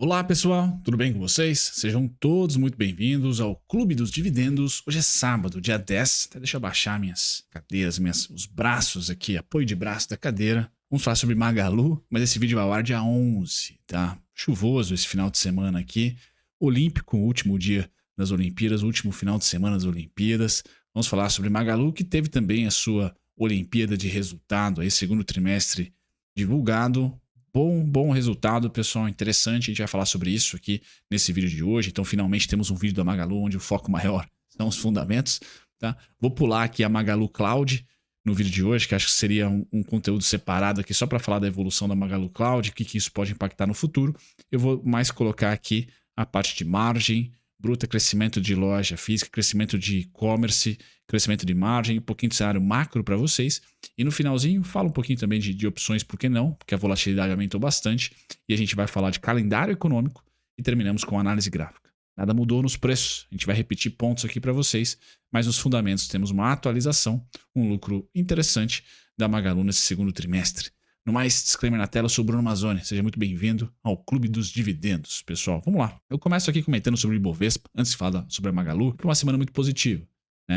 Olá pessoal, tudo bem com vocês? Sejam todos muito bem-vindos ao Clube dos Dividendos. Hoje é sábado, dia 10. Até deixa eu baixar minhas cadeiras, os braços aqui, apoio de braço da cadeira. Vamos falar sobre Magalu, mas esse vídeo vai ao ar dia 11, tá? Chuvoso esse final de semana aqui. Olímpico, último dia das Olimpíadas, último final de semana das Olimpíadas. Vamos falar sobre Magalu, que teve também a sua Olimpíada de resultado, aí segundo trimestre divulgado. Bom resultado, pessoal, interessante, a gente vai falar sobre isso aqui nesse vídeo de hoje. Então finalmente temos um vídeo da Magalu onde o foco maior são os fundamentos, tá? Vou pular aqui a Magalu Cloud no vídeo de hoje, que acho que seria um conteúdo separado aqui só para falar da evolução da Magalu Cloud, o que isso pode impactar no futuro. Eu vou mais colocar aqui a parte de margem bruta, crescimento de loja física, crescimento de e-commerce, crescimento de margem, um pouquinho de cenário macro para vocês. E no finalzinho, falo um pouquinho também de opções, por que não? Porque a volatilidade aumentou bastante. E a gente vai falar de calendário econômico e terminamos com análise gráfica. Nada mudou nos preços, a gente vai repetir pontos aqui para vocês, mas nos fundamentos temos uma atualização, um lucro interessante da Magalu nesse segundo trimestre. No mais, disclaimer na tela, eu sou o Bruno Mazzoni, seja muito bem-vindo ao Clube dos Dividendos. Pessoal, vamos lá. Eu começo aqui comentando sobre o Ibovespa, antes de falar sobre a Magalu, que é uma semana muito positiva.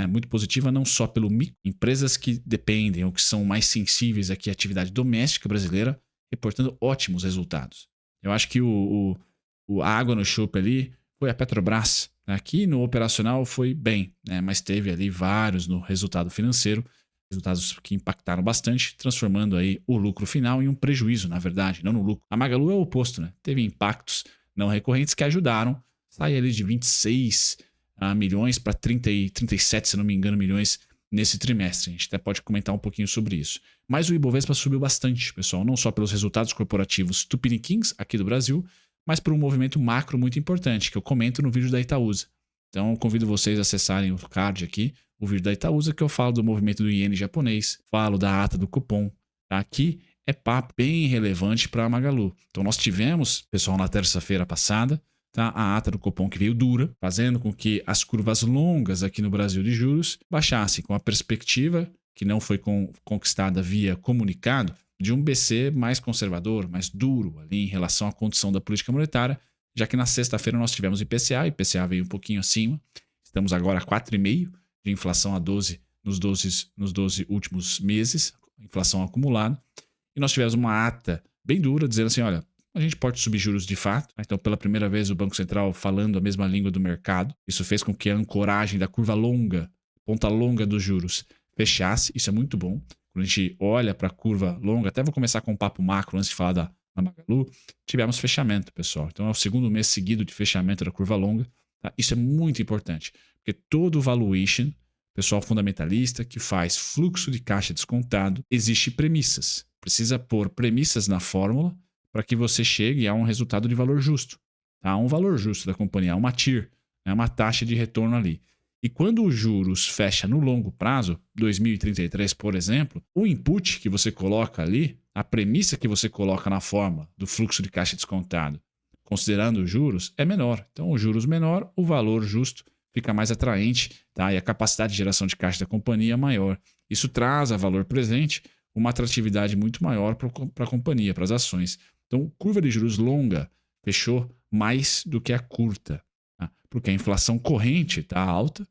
Muito positiva não só pelo micro, empresas que dependem ou que são mais sensíveis aqui à atividade doméstica brasileira, reportando ótimos resultados. Eu acho que a água no chope ali foi a Petrobras. Aqui no operacional foi bem, mas teve ali vários no resultado financeiro, resultados que impactaram bastante, transformando aí o lucro final em um prejuízo, na verdade, não no lucro. A Magalu é o oposto, teve impactos não recorrentes que ajudaram, sair ali de 26 milhões para 30 e 37, se não me engano, milhões nesse trimestre. A gente até pode comentar um pouquinho sobre isso. Mas o Ibovespa subiu bastante, pessoal, não só pelos resultados corporativos Tupiniquins aqui do Brasil, mas por um movimento macro muito importante, que eu comento no vídeo da Itaúsa. Então, eu convido vocês a acessarem o card aqui, o vídeo da Itaúsa, que eu falo do movimento do iene japonês, falo da ata do cupom. Tá? Aqui é papo bem relevante para a Magalu. Então, nós tivemos, pessoal, na terça-feira passada, tá? A ata do cupom que veio dura, fazendo com que as curvas longas aqui no Brasil de juros baixassem, com a perspectiva, que não foi conquistada via comunicado, de um BC mais conservador, mais duro ali em relação à condição da política monetária, já que na sexta-feira nós tivemos IPCA veio um pouquinho acima, estamos agora a 4,5% de inflação a 12 nos 12 últimos meses, inflação acumulada, e nós tivemos uma ata bem dura dizendo assim, olha, a gente pode subir juros de fato, então pela primeira vez o Banco Central falando a mesma língua do mercado, isso fez com que a ancoragem da curva longa, ponta longa dos juros, fechasse, isso é muito bom. Quando a gente olha para a curva longa, até vou começar com um papo macro antes de falar da Magalu, tivemos fechamento, pessoal. Então é o segundo mês seguido de fechamento da curva longa. Tá? Isso é muito importante, porque todo valuation, pessoal fundamentalista que faz fluxo de caixa descontado, existe premissas. Precisa pôr premissas na fórmula para que você chegue a um resultado de valor justo. Tá? Um valor justo da companhia, uma TIR, uma taxa de retorno ali. E quando os juros fecha no longo prazo, 2033, por exemplo, o input que você coloca ali, a premissa que você coloca na forma do fluxo de caixa descontado, considerando os juros, é menor. Então, os juros menor, o valor justo fica mais atraente, tá? E a capacidade de geração de caixa da companhia é maior. Isso traz a valor presente uma atratividade muito maior para a companhia, para as ações. Então, curva de juros longa fechou mais do que a curta, tá? Porque a inflação corrente está alta,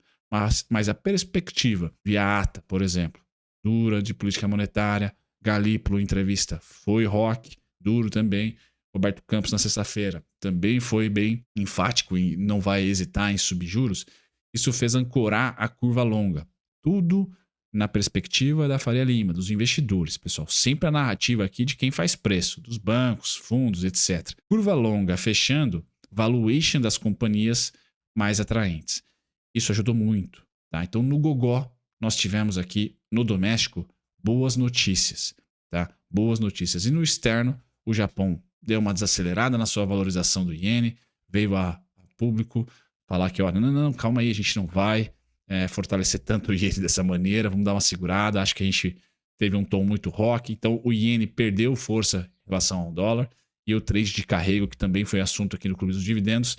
mas a perspectiva via ata, por exemplo, dura de política monetária, Galípolo, entrevista, foi rock, duro também. Roberto Campos, na sexta-feira, também foi bem enfático e não vai hesitar em subir juros. Isso fez ancorar a curva longa. Tudo na perspectiva da Faria Lima, dos investidores, pessoal. Sempre a narrativa aqui de quem faz preço, dos bancos, fundos, etc. Curva longa fechando, valuation das companhias mais atraentes. Isso ajudou muito. Tá? Então, no Gogó, nós tivemos aqui, no doméstico, boas notícias. Tá? Boas notícias. E no externo, o Japão deu uma desacelerada na sua valorização do iene, veio a público falar que, olha, não, calma aí, a gente não vai fortalecer tanto o iene dessa maneira, vamos dar uma segurada, acho que a gente teve um tom muito rock, então o iene perdeu força em relação ao dólar, e o trade de carrego, que também foi assunto aqui no Clube dos Dividendos,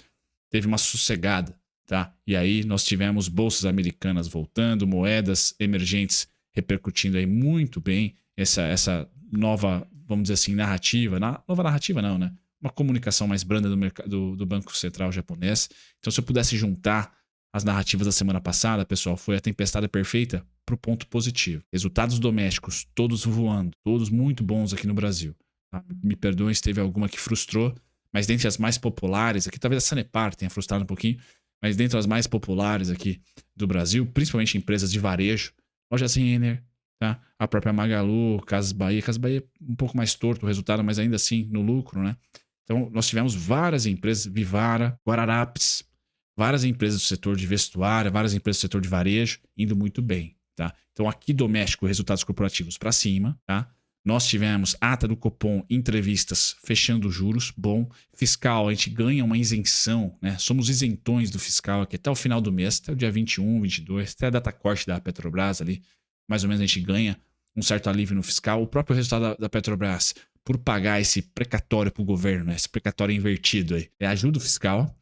teve uma sossegada, tá? E aí nós tivemos bolsas americanas voltando, moedas emergentes repercutindo aí muito bem essa nova, vamos dizer assim, narrativa, nova narrativa não, né? uma comunicação mais branda do Banco Central japonês. Então, se eu pudesse juntar as narrativas da semana passada, pessoal, foi a tempestade perfeita para o ponto positivo. Resultados domésticos, todos voando, todos muito bons aqui no Brasil. Tá? Me perdoem se teve alguma que frustrou, mas dentre as mais populares, aqui talvez a Sanepar tenha frustrado um pouquinho, mas dentre as mais populares aqui do Brasil, principalmente empresas de varejo, Lojas Renner, tá? A própria Magalu, Casas Bahia um pouco mais torto o resultado, mas ainda assim no lucro, né? Então nós tivemos várias empresas, Vivara, Guararapes, várias empresas do setor de vestuário, várias empresas do setor de varejo indo muito bem, tá? Então aqui doméstico, resultados corporativos para cima, tá? Nós tivemos ata do Copom, entrevistas fechando juros, bom. Fiscal, a gente ganha uma isenção, né? Somos isentões do fiscal aqui até o final do mês, até o dia 21, 22, até a data corte da Petrobras ali, mais ou menos a gente ganha um certo alívio no fiscal. O próprio resultado da Petrobras, por pagar esse precatório para o governo, né? Esse precatório invertido aí, ajuda o fiscal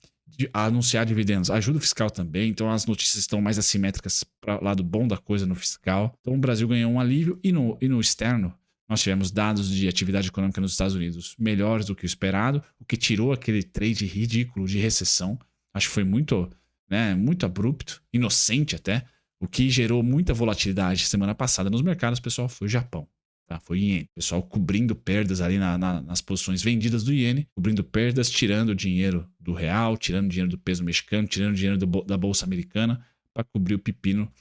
a anunciar dividendos, ajuda o fiscal também. Então as notícias estão mais assimétricas para o lado bom da coisa no fiscal. Então o Brasil ganhou um alívio e no externo, nós tivemos dados de atividade econômica nos Estados Unidos melhores do que o esperado, o que tirou aquele trade ridículo de recessão. Acho que foi muito, né, muito abrupto, inocente até. O que gerou muita volatilidade semana passada nos mercados, pessoal, foi o Japão. Tá? Foi o iene. O pessoal cobrindo perdas ali nas posições vendidas do iene, cobrindo perdas, tirando dinheiro do real, tirando dinheiro do peso mexicano, tirando dinheiro da bolsa americana para cobrir o pepino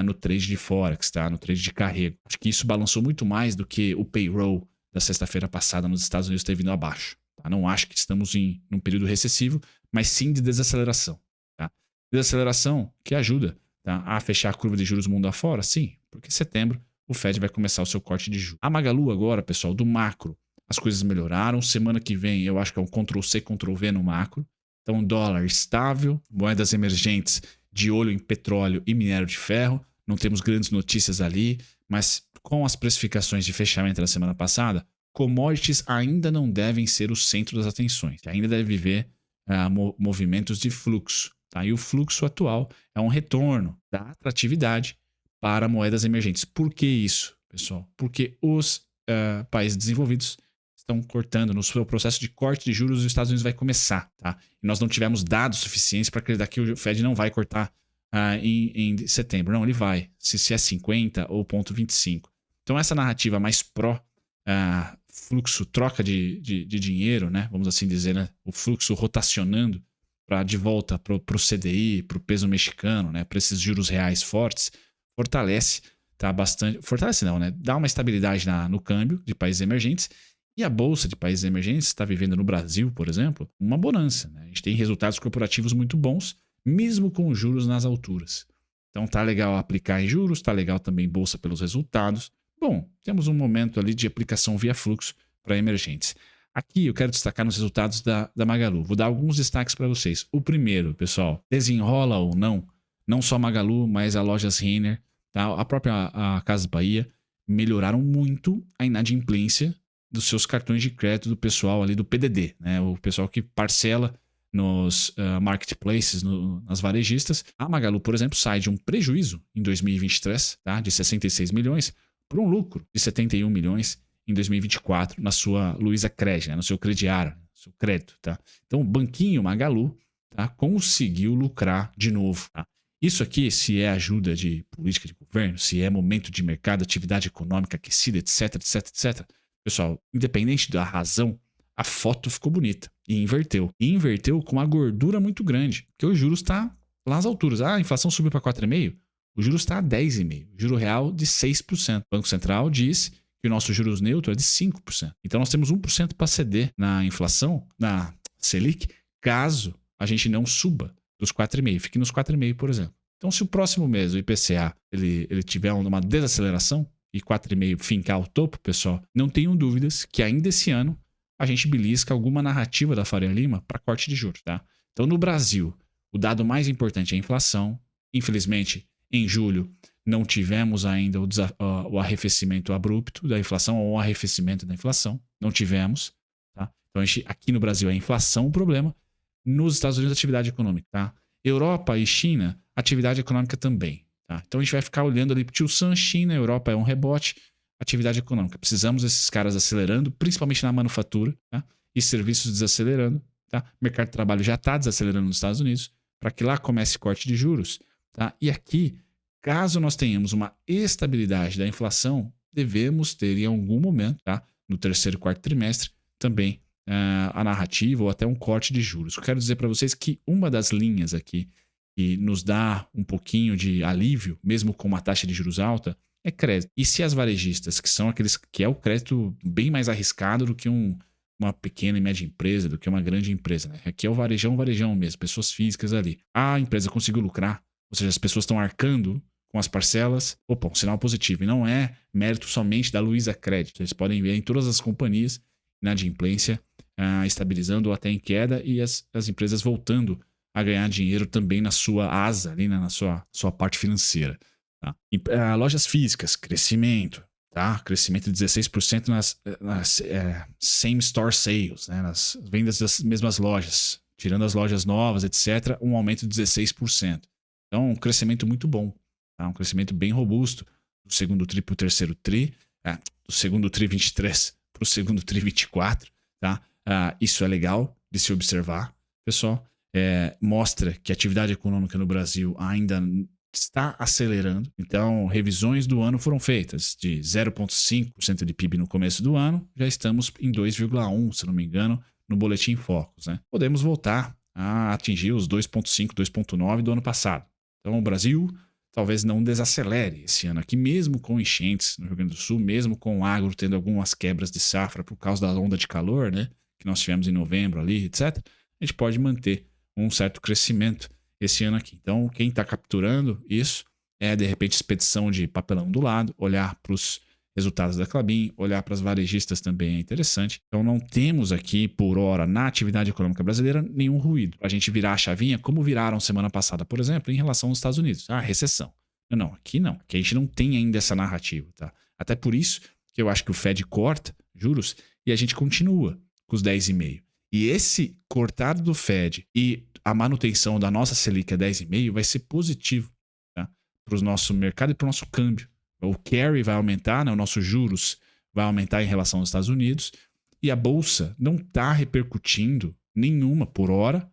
no trade de Forex, tá? No trade de carrego. Acho que isso balançou muito mais do que o payroll da sexta-feira passada nos Estados Unidos ter vindo abaixo. Tá? Não acho que estamos num período recessivo, mas sim de desaceleração. Tá? Desaceleração que ajuda, tá, a fechar a curva de juros mundo afora? Sim, porque em setembro o Fed vai começar o seu corte de juros. A Magalu agora, pessoal, do macro, as coisas melhoraram. Semana que vem eu acho que é um Ctrl-C, Ctrl-V no macro. Então dólar estável, moedas emergentes de olho em petróleo e minério de ferro. Não temos grandes notícias ali, mas com as precificações de fechamento da semana passada, commodities ainda não devem ser o centro das atenções. Ainda deve viver movimentos de fluxo. Tá? E o fluxo atual é um retorno da atratividade para moedas emergentes. Por que isso, pessoal? Porque os países desenvolvidos estão cortando. No seu processo de corte de juros, os Estados Unidos vai começar. Tá? E nós não tivemos dados suficientes para acreditar que o Fed não vai cortar em setembro. Não, ele vai. Se é 50 ou 0,25. Então essa narrativa mais pró fluxo, troca de dinheiro, né? Vamos assim dizer, né? O fluxo rotacionando de volta para o CDI, para o peso mexicano, né? Para esses juros reais fortes, fortalece, tá? Bastante. Fortalece não, né? Dá uma estabilidade no câmbio de países emergentes. E a bolsa de países emergentes está vivendo no Brasil, por exemplo, uma bonança. Né? A gente tem resultados corporativos muito bons, mesmo com juros nas alturas. Então tá legal aplicar em juros, tá legal também bolsa pelos resultados. Bom, temos um momento ali de aplicação via fluxo para emergentes. Aqui eu quero destacar nos resultados da Magalu. Vou dar alguns destaques para vocês. O primeiro, pessoal, desenrola ou não só a Magalu, mas a Lojas Renner, tá? A própria Casas Bahia, melhoraram muito a inadimplência dos seus cartões de crédito do pessoal ali do PDD, né? O pessoal que parcela nos marketplaces, nas varejistas. A Magalu, por exemplo, sai de um prejuízo em 2023, tá? De 66 milhões para um lucro de 71 milhões em 2024 na sua Luiza Cred, né? No seu crediário, no seu crédito. Tá? Então o banquinho Magalu, tá, conseguiu lucrar de novo. Tá? Isso aqui, se é ajuda de política de governo, se é momento de mercado, atividade econômica aquecida, etc, etc, etc. Pessoal, independente da razão, a foto ficou bonita e inverteu. E inverteu com uma gordura muito grande, porque o juros está lá nas alturas. A inflação subiu para 4,5%, o juros está a 10,5%, o juro real de 6%. O Banco Central diz que o nosso juros neutro é de 5%. Então nós temos 1% para ceder na inflação, na Selic, caso a gente não suba dos 4,5%, fique nos 4,5%, por exemplo. Então se o próximo mês o IPCA ele tiver uma desaceleração, e 4,5% fincar o topo, pessoal, não tenham dúvidas que ainda esse ano a gente belisca alguma narrativa da Faria Lima para corte de juros. Tá? Então, no Brasil, o dado mais importante é a inflação. Infelizmente, em julho, não tivemos ainda o arrefecimento abrupto da inflação ou o arrefecimento da inflação. Não tivemos. Tá? Então, aqui no Brasil é a inflação o problema. Nos Estados Unidos, a atividade econômica. Tá? Europa e China, atividade econômica também. Tá? Então a gente vai ficar olhando ali para o Tio Sam, China, Europa é um rebote, atividade econômica. Precisamos desses caras acelerando, principalmente na manufatura. Tá? e serviços desacelerando, tá? O mercado de trabalho já está desacelerando nos Estados Unidos, para que lá comece corte de juros, tá? E aqui, caso nós tenhamos uma estabilidade da inflação, devemos ter em algum momento, tá? No terceiro e quarto trimestre, também a narrativa ou até um corte de juros. Eu quero dizer para vocês que uma das linhas aqui que nos dá um pouquinho de alívio, mesmo com uma taxa de juros alta, é crédito. E se as varejistas, que são aqueles que é o crédito bem mais arriscado do que uma pequena e média empresa, do que uma grande empresa, né? Aqui é o varejão mesmo, pessoas físicas ali. A empresa conseguiu lucrar, ou seja, as pessoas estão arcando com as parcelas. Opa, um sinal positivo. E não é mérito somente da Luiza Crédito. Vocês podem ver em todas as companhias inadimplência estabilizando ou até em queda e as empresas voltando a ganhar dinheiro também na sua asa, ali, né, na sua parte financeira. Tá? Lojas físicas, crescimento. Tá? Crescimento de 16% nas same-store sales, né? Nas vendas das mesmas lojas. Tirando as lojas novas, etc., um aumento de 16%. Então, um crescimento muito bom. Tá? Um crescimento bem robusto. Do segundo TRI para o terceiro TRI. Do segundo TRI 23 para o segundo TRI 24. Tá? Isso é legal de se observar, pessoal. Mostra que a atividade econômica no Brasil ainda está acelerando. Então, revisões do ano foram feitas de 0,5% de PIB no começo do ano. Já estamos em 2,1%, se não me engano, no Boletim Focus. Né? Podemos voltar a atingir os 2,5%, 2,9% do ano passado. Então, o Brasil talvez não desacelere esse ano aqui, mesmo com enchentes no Rio Grande do Sul, mesmo com o agro tendo algumas quebras de safra por causa da onda de calor, né, que nós tivemos em novembro ali, etc. A gente pode manter um certo crescimento esse ano aqui. Então, quem está capturando isso é, de repente, expedição de papelão do lado, olhar para os resultados da Klabin, olhar para as varejistas também é interessante. Então, não temos aqui, por hora, na atividade econômica brasileira, nenhum ruído. A gente virar a chavinha, como viraram semana passada, por exemplo, em relação aos Estados Unidos. Recessão. Não, aqui não. Aqui a gente não tem ainda essa narrativa. Tá? Até por isso que eu acho que o Fed corta juros e a gente continua com os 10,5%. E esse cortar do Fed e a manutenção da nossa Selic a 10,5% vai ser positivo, tá? Para o nosso mercado e para o nosso câmbio. O carry vai aumentar, né? O nosso juros vai aumentar em relação aos Estados Unidos e a bolsa não está repercutindo nenhuma, por hora,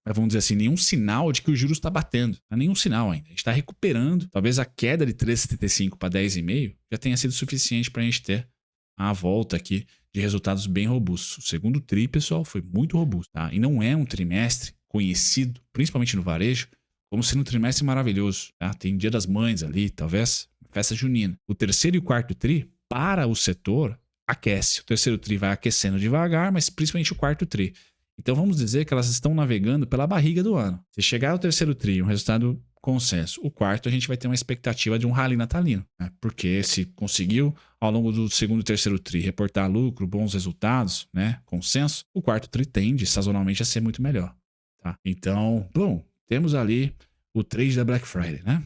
vamos dizer assim, nenhum sinal de que o juros está batendo. Não há nenhum sinal ainda. A gente está recuperando. Talvez a queda de 3,75 para 10,5 já tenha sido suficiente para a gente ter a volta aqui de resultados bem robustos. O segundo TRI, pessoal, foi muito robusto. Tá? E não é um trimestre conhecido, principalmente no varejo, como sendo um trimestre maravilhoso. Tá? Tem Dia das Mães ali, talvez festa junina. O terceiro e o quarto TRI, para o setor, aquece. O terceiro TRI vai aquecendo devagar, mas principalmente o quarto TRI. Então vamos dizer que elas estão navegando pela barriga do ano. Se chegar ao terceiro TRI, um resultado consenso. O quarto, a gente vai ter uma expectativa de um rally natalino, né? Porque se conseguiu, ao longo do segundo e terceiro TRI, reportar lucro, bons resultados, né? Consenso, o quarto TRI tende, sazonalmente, a ser muito melhor. Tá? Então, bom, temos ali o trade da Black Friday, né?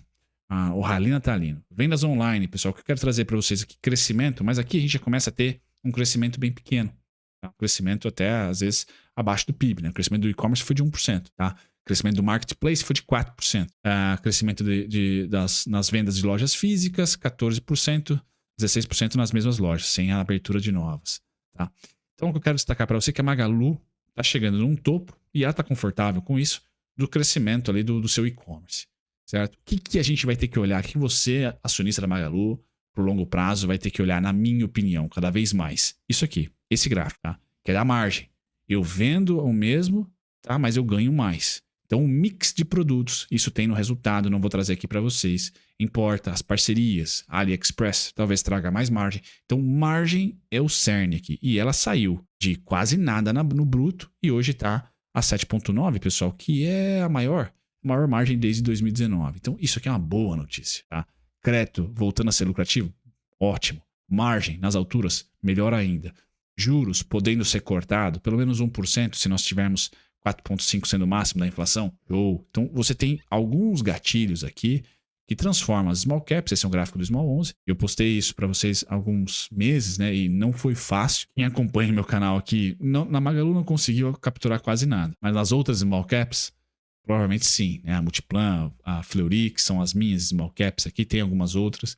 O rally natalino. Vendas online, pessoal, o que eu quero trazer para vocês aqui, crescimento, mas aqui a gente já começa a ter um crescimento bem pequeno. Tá? Um crescimento até, às vezes, abaixo do PIB, né? O crescimento do e-commerce foi de 1%, tá? O crescimento do marketplace foi de 4%. Crescimento nas vendas de lojas físicas, 14%, 16% nas mesmas lojas, sem a abertura de novas. Tá? Então, o que eu quero destacar para você é que a Magalu está chegando num topo, e ela está confortável com isso, do crescimento ali do seu e-commerce. Certo? O que a gente vai ter que olhar? O que você, acionista da Magalu, por longo prazo, vai ter que olhar, na minha opinião, cada vez mais? Isso aqui, esse gráfico, tá? Que é a margem. Eu vendo o mesmo, tá? Mas eu ganho mais. Então, um mix de produtos, isso tem no resultado, não vou trazer aqui para vocês. Importa, as parcerias, AliExpress, talvez traga mais margem. Então, margem é o cerne aqui. E ela saiu de quase nada no bruto e hoje está a 7,9, pessoal, que é a maior margem desde 2019. Então, isso aqui é uma boa notícia. Tá? Crédito voltando a ser lucrativo, ótimo. Margem nas alturas, melhor ainda. Juros podendo ser cortado, pelo menos 1%, se nós tivermos 4,5% sendo o máximo da inflação. Então, você tem alguns gatilhos aqui que transformam as small caps. Esse é um gráfico do Small 11. Eu postei isso para vocês há alguns meses, né? E não foi fácil. Quem acompanha meu canal aqui, na Magalu não conseguiu capturar quase nada. Mas nas outras small caps, provavelmente sim. Né? A Multiplan, a Fleury, que são as minhas small caps aqui. Tem algumas outras,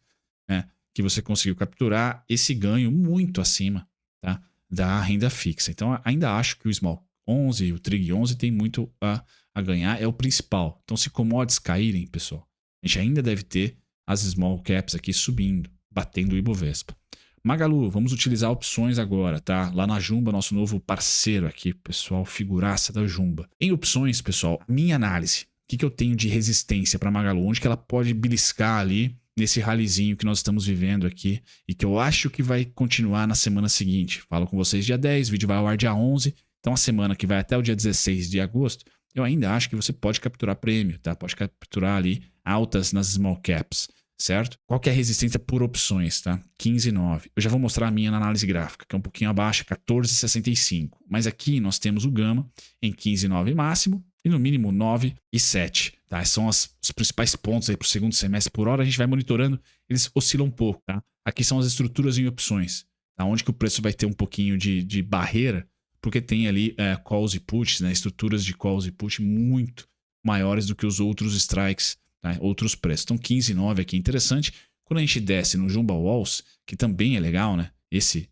né? Que você conseguiu capturar esse ganho muito acima, tá? da renda fixa. Então, ainda acho que o Small 11 e o Trig 11 tem muito a ganhar, é o principal. Então, se commodities caírem, pessoal, a gente ainda deve ter as small caps aqui subindo, batendo o Ibovespa. Magalu, vamos utilizar opções agora, tá? Lá na Jumba, nosso novo parceiro aqui, pessoal, figuraça da Jumba. Em opções, pessoal, minha análise. O que eu tenho de resistência para Magalu? Onde que ela pode beliscar ali nesse ralizinho que nós estamos vivendo aqui e que eu acho que vai continuar na semana seguinte. Falo com vocês dia 10, o vídeo vai ao ar dia 11. Então, a semana que vai até o dia 16 de agosto, eu ainda acho que você pode capturar prêmio, tá? Pode capturar ali altas nas small caps, certo? Qual que é a resistência por opções, tá? 15,9. Eu já vou mostrar a minha na análise gráfica, que é um pouquinho abaixo, 14,65. Mas aqui nós temos o Gama em 15,9 máximo e no mínimo 9,7. Tá? São os principais pontos aí para o segundo semestre. Por hora a gente vai monitorando, eles oscilam um pouco. Tá? Aqui são as estruturas em opções, tá? Onde que o preço vai ter um pouquinho de barreira, porque tem ali calls e puts, né? Estruturas de calls e puts muito maiores do que os outros strikes, tá? Outros preços. Então 15,9 aqui é interessante. Quando a gente desce no Jumbo Walls, que também é legal, né? Esse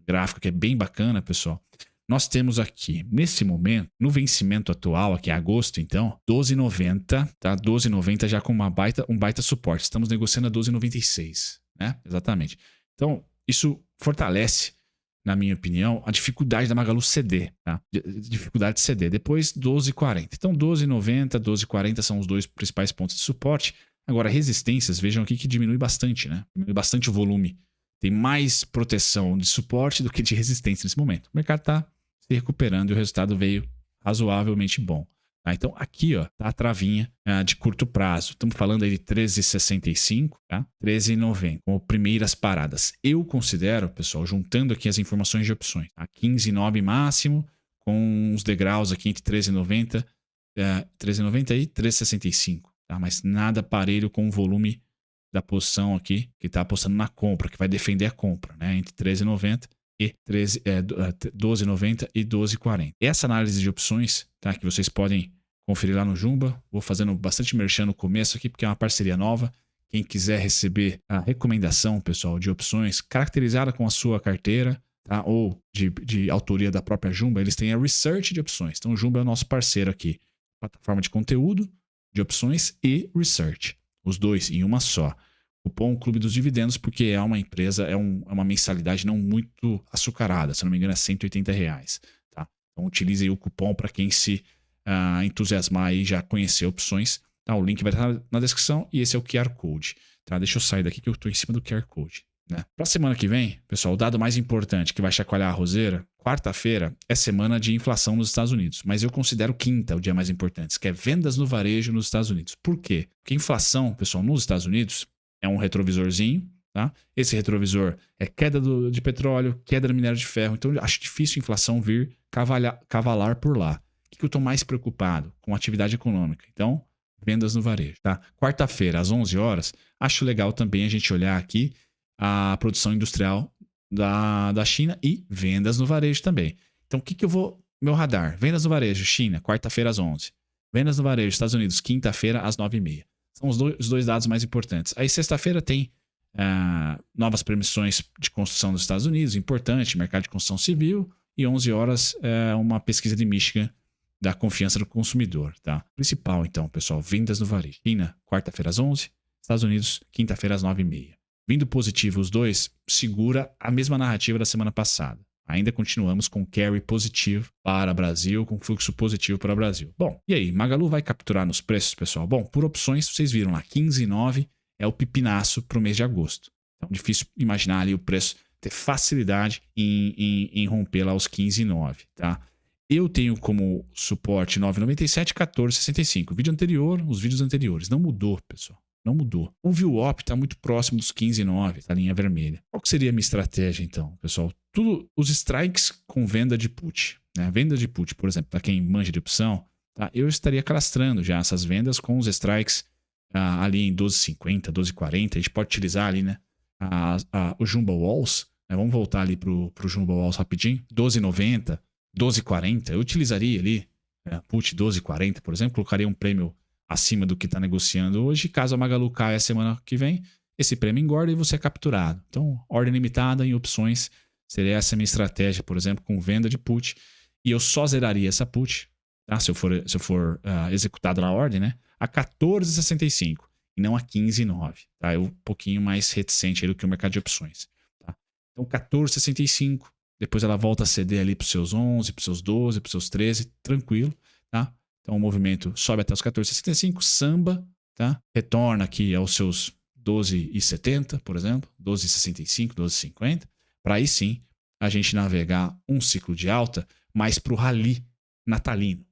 gráfico que é bem bacana, pessoal. Nós temos aqui, nesse momento, no vencimento atual, aqui é agosto, então, 12,90, tá? 12,90 já com um baita suporte. Estamos negociando a 12,96, né? Exatamente. Então, isso fortalece, na minha opinião, a dificuldade da Magalu ceder, tá? Dificuldade de ceder. Depois, 12,40. Então, 12,90, 12,40 são os dois principais pontos de suporte. Agora, resistências, vejam aqui que diminui bastante, né? Diminui bastante o volume. Tem mais proteção de suporte do que de resistência nesse momento. O mercado está se recuperando e o resultado veio razoavelmente bom. Tá? Então, aqui ó, tá a travinha de curto prazo. Estamos falando aí de 13,65, tá? 13,90, como primeiras paradas. Eu considero, pessoal, juntando aqui as informações de opções, tá? 15,9 máximo, com os degraus aqui entre 13,90 e 13,65. Tá? Mas nada parelho com o volume da posição aqui, que está apostando na compra, que vai defender a compra, né? Entre 13,90 e 12,90 e 12,40. Essa análise de opções, tá? Que vocês podem conferir lá no Jumba. Vou fazendo bastante merchan no começo aqui, porque é uma parceria nova. Quem quiser receber a recomendação, pessoal, de opções caracterizada com a sua carteira, tá? Ou de autoria da própria Jumba, eles têm a research de opções. Então, o Jumba é o nosso parceiro aqui. Plataforma de conteúdo, de opções e research. Os dois em uma só. Cupom Clube dos Dividendos, porque é uma empresa, é uma mensalidade não muito açucarada, se não me engano é R$180. Tá? Então utilize aí o cupom para quem se entusiasmar e já conhecer opções. Tá? O link vai estar na descrição e esse é o QR Code. Tá? Deixa eu sair daqui que eu estou em cima do QR Code. Né? Para a semana que vem, pessoal, o dado mais importante que vai chacoalhar a roseira, quarta-feira é semana de inflação nos Estados Unidos, mas eu considero quinta o dia mais importante, que é vendas no varejo nos Estados Unidos. Por quê? Porque inflação, pessoal, nos Estados Unidos é um retrovisorzinho, tá? Esse retrovisor é queda de petróleo, queda do minério de ferro, então eu acho difícil a inflação vir cavalar por lá. O que eu estou mais preocupado? Com a atividade econômica. Então, vendas no varejo, tá? Quarta-feira, às 11 horas, acho legal também a gente olhar aqui a produção industrial da China e vendas no varejo também. Então, o que eu vou... Meu radar, vendas no varejo, China, quarta-feira às 11. Vendas no varejo, Estados Unidos, quinta-feira às 9h30. São os dois dados mais importantes. Aí, sexta-feira tem novas permissões de construção dos Estados Unidos, importante, mercado de construção civil. E 11 horas, uma pesquisa de Michigan da confiança do consumidor. Tá? Principal, então, pessoal, vendas no varejo. China, quarta-feira às 11. Estados Unidos, quinta-feira às 9h30. Vindo positivo os dois, segura a mesma narrativa da semana passada. Ainda continuamos com carry positivo para o Brasil, com fluxo positivo para o Brasil. Bom, e aí? Magalu vai capturar nos preços, pessoal? Bom, por opções, vocês viram lá, 15,9 é o pipinaço para o mês de agosto. Então, difícil imaginar ali o preço ter facilidade em romper lá os 15,9, tá? Eu tenho como suporte 9,97, 14,65. Vídeo anterior, os vídeos anteriores. Não mudou, pessoal. Não mudou. O VWAP está muito próximo dos 15,9, tá? Linha vermelha. Qual que seria a minha estratégia, então, pessoal? Tudo os strikes com venda de put. Né? Venda de put, por exemplo, para quem manja de opção, tá? Eu estaria cadastrando já essas vendas com os strikes ali em 12,50, 12,40. A gente pode utilizar ali, né? O Jumbo Walls. Né? Vamos voltar ali para o Jumbo Walls rapidinho. 12,90, 12,40. Eu utilizaria ali put 12,40, por exemplo. Colocaria um prêmio acima do que está negociando hoje. Caso a Magalu caia a semana que vem, esse prêmio engorda e você é capturado. Então, ordem limitada em opções Seria essa a minha estratégia, por exemplo, com venda de put. E eu só zeraria essa put, tá? Se eu for executado na ordem, né? A 14,65 e não a 15,9. Tá? Eu um pouquinho mais reticente aí do que o mercado de opções. Tá? Então 14,65. Depois ela volta a ceder ali para os seus 11, para os seus 12, para os seus 13. Tranquilo. Tá? Então o movimento sobe até os 14,65. Samba. Tá? Retorna aqui aos seus 12,70, por exemplo. 12,65, 12,50. Para aí sim a gente navegar um ciclo de alta mais para o rally natalino.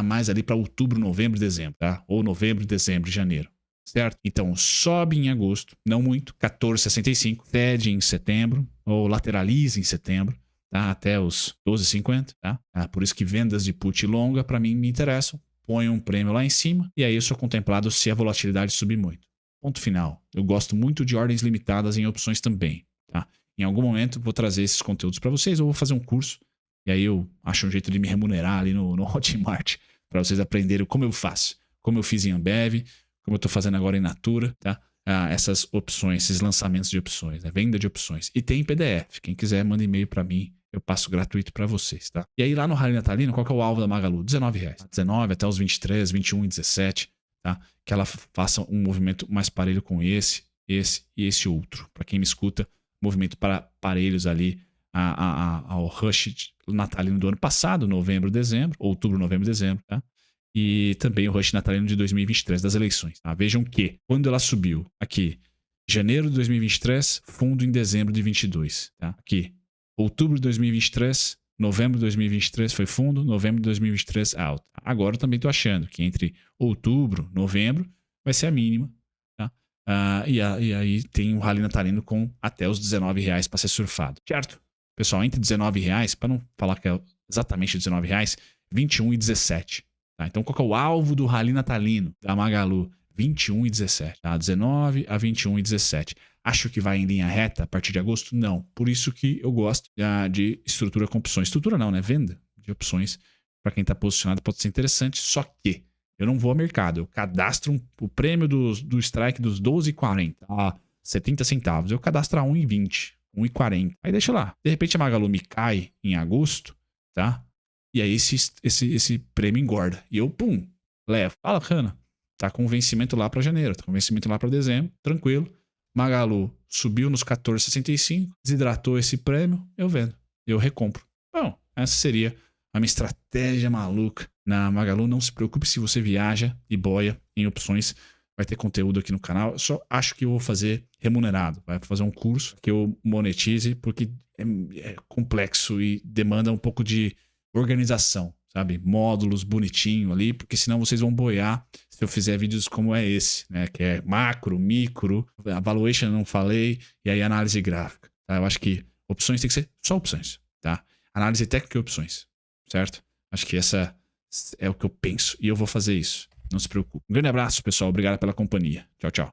Mais ali para outubro, novembro, dezembro. Tá? Ou novembro, dezembro, janeiro. Certo? Então sobe em agosto, não muito, 14,65. Cede em setembro, ou lateraliza em setembro. Tá? Até os 12,50. Tá? Por isso que vendas de put longa para mim me interessam. Põe um prêmio lá em cima e aí eu sou contemplado se a volatilidade subir muito. Ponto final. Eu gosto muito de ordens limitadas em opções também. Tá? Em algum momento vou trazer esses conteúdos para vocês ou vou fazer um curso e aí eu acho um jeito de me remunerar ali no Hotmart para vocês aprenderem como eu faço. Como eu fiz em Ambev, como eu estou fazendo agora em Natura, tá? Essas opções, esses lançamentos de opções, né? Venda de opções. E tem PDF. Quem quiser, manda e-mail para mim. Eu passo gratuito para vocês, tá? E aí lá no Rally Natalino, qual que é o alvo da Magalu? R$19. 19 até os 23, 21 e 17, tá? Que ela faça um movimento mais parelho com esse e esse outro. Para quem me escuta, movimento para parelhos ali ao rush natalino do ano passado, novembro, dezembro, outubro, novembro, dezembro, tá? E também o rush natalino de 2023, das eleições. Tá? Vejam que, quando ela subiu aqui, janeiro de 2023, fundo em dezembro de 22. Tá? Aqui, outubro de 2023, novembro de 2023 foi fundo, novembro de 2023 alta. Agora eu também estou achando que entre outubro e novembro vai ser a mínima. Tá? E aí tem um rally natalino com até os R$19 para ser surfado. Certo? Pessoal, entre R$19, para não falar que é exatamente R$19, 21 e 17. Tá? Então, qual que é o alvo do rally natalino da Magalu? 21 e 17. Tá? 19 a 21 e 17. Acho que vai em linha reta a partir de agosto? Não. Por isso que eu gosto de estrutura com opções. Estrutura não, né? Venda de opções para quem está posicionado pode ser interessante. Só que eu não vou ao mercado. Eu cadastro o prêmio do strike dos 12,40 a 70 centavos. Eu cadastro a 1,20. 1,40. Aí deixa lá. De repente a Magalu me cai em agosto, tá? E aí esse prêmio engorda. E eu, pum, levo. Fala, Cana. Tá com vencimento lá para janeiro, tá com vencimento lá para dezembro, tranquilo. Magalu subiu nos 14,65, desidratou esse prêmio, eu vendo. Eu recompro. Bom, essa seria a minha estratégia maluca na Magalu. Não se preocupe se você viaja e boia em opções. Vai ter conteúdo aqui no canal. Eu só acho que eu vou fazer remunerado. Vai fazer um curso que eu monetize, porque é complexo e demanda um pouco de organização, sabe? Módulos bonitinho ali, porque senão vocês vão boiar se eu fizer vídeos como é esse, né? Que é macro, micro, a valuation eu não falei, e aí análise gráfica. Tá? Eu acho que opções tem que ser só opções, tá? Análise técnica e opções, certo? Acho que essa é o que eu penso e eu vou fazer isso. Não se preocupe. Um grande abraço, pessoal. Obrigado pela companhia. Tchau, tchau.